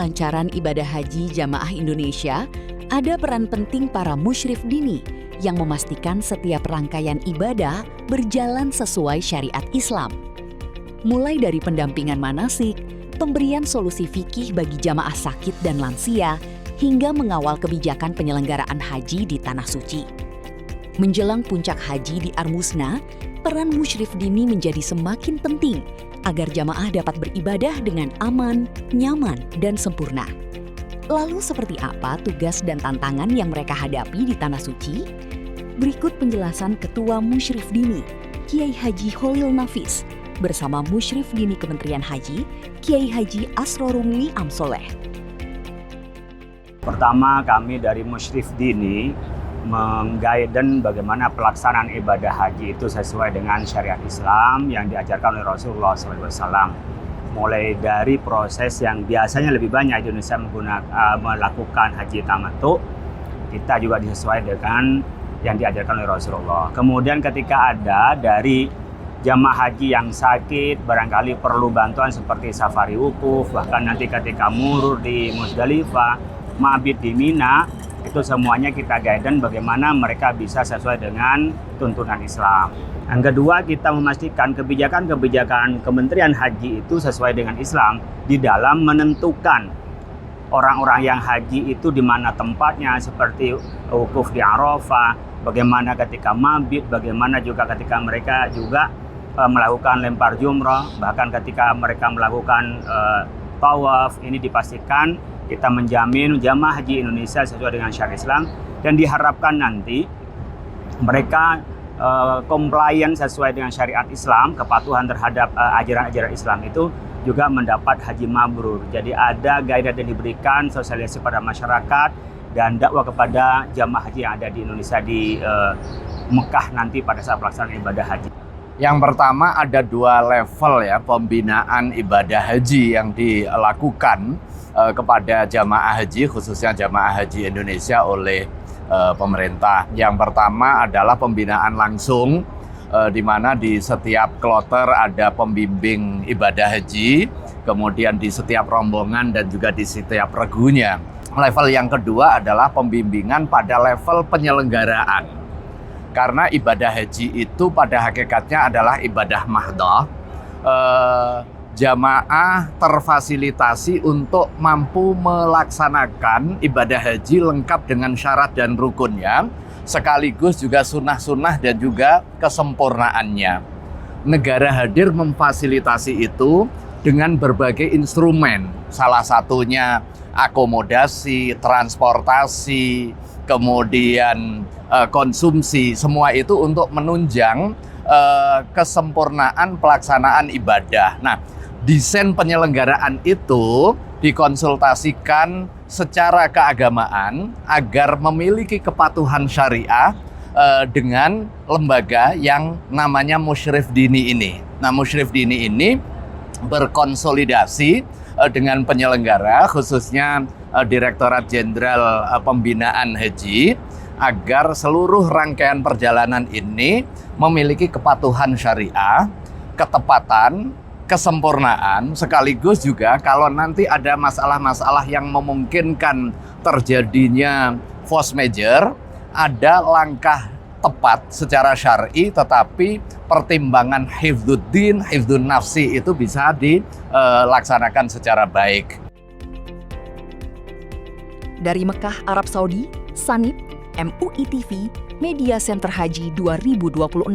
kelancaran ibadah haji jamaah Indonesia, ada peran penting para musyrif dini yang memastikan setiap rangkaian ibadah berjalan sesuai syariat Islam. Mulai dari pendampingan manasik, pemberian solusi fikih bagi jamaah sakit dan lansia, hingga mengawal kebijakan penyelenggaraan haji di Tanah Suci. Menjelang puncak haji di Armusna, peran musyrif dini menjadi semakin penting agar jamaah dapat beribadah dengan aman, nyaman, dan sempurna. Lalu seperti apa tugas dan tantangan yang mereka hadapi di Tanah Suci? Berikut penjelasan Ketua Musyrif Dini, Kiai Haji Kholil Nafis, bersama Musyrif Dini Kementerian Haji, Kiai Haji Asrorumli Amsoleh. Pertama, kami dari Musyrif Dini menggaiden bagaimana pelaksanaan ibadah haji itu sesuai dengan syariat Islam yang diajarkan oleh Rasulullah SAW. Mulai dari proses yang biasanya lebih banyak Indonesia melakukan haji tamattu, kita juga disesuaikan dengan yang diajarkan oleh Rasulullah. Kemudian ketika ada dari jamaah haji yang sakit, barangkali perlu bantuan seperti safari wukuf, bahkan nanti ketika murur di Muzdalifah, mabit di Mina, itu semuanya kita guidance bagaimana mereka bisa sesuai dengan tuntunan Islam. Yang kedua, kita memastikan kebijakan-kebijakan Kementerian Haji itu sesuai dengan Islam di dalam menentukan orang-orang yang haji itu di mana tempatnya, seperti wukuf di Arafah, bagaimana ketika mabit, bagaimana juga ketika mereka juga melakukan lempar jumrah, bahkan ketika mereka melakukan tawaf. Ini dipastikan kita menjamin jamaah haji Indonesia sesuai dengan syariat Islam, dan diharapkan nanti mereka compliant sesuai dengan syariat Islam, kepatuhan terhadap ajaran-ajaran Islam itu juga mendapat haji mabrur. Jadi ada guidance yang diberikan, sosialisasi pada masyarakat, dan dakwah kepada jamaah haji yang ada di Indonesia di Mekah nanti pada saat pelaksanaan ibadah haji. Yang pertama, ada 2 level ya pembinaan ibadah haji yang dilakukan kepada jamaah haji, khususnya jamaah haji Indonesia oleh pemerintah. Yang pertama adalah pembinaan langsung, di mana di setiap kloter ada pembimbing ibadah haji, kemudian di setiap rombongan dan juga di setiap regunya. Level yang kedua adalah pembimbingan pada level penyelenggaraan. Karena ibadah haji itu pada hakikatnya adalah ibadah mahdhah. Jamaah terfasilitasi untuk mampu melaksanakan ibadah haji lengkap dengan syarat dan rukunnya, sekaligus juga sunnah-sunnah dan juga kesempurnaannya. Negara hadir memfasilitasi itu dengan berbagai instrumen, salah satunya akomodasi, transportasi, kemudian konsumsi, semua itu untuk menunjang kesempurnaan pelaksanaan ibadah. Nah, desain penyelenggaraan itu dikonsultasikan secara keagamaan agar memiliki kepatuhan syariah dengan lembaga yang namanya Musyrif Dini ini. Nah, Musyrif Dini ini berkonsolidasi dengan penyelenggara, khususnya Direktorat Jenderal Pembinaan Haji, agar seluruh rangkaian perjalanan ini memiliki kepatuhan syariah, ketepatan, kesempurnaan, sekaligus juga kalau nanti ada masalah-masalah yang memungkinkan terjadinya force majeure, ada langkah tepat secara syar'i, tetapi pertimbangan hifdzuddin, hifdzun nafsi itu bisa dilaksanakan secara baik. Dari Mekah, Arab Saudi, Sanip, MUI TV, Media Center Haji 2026.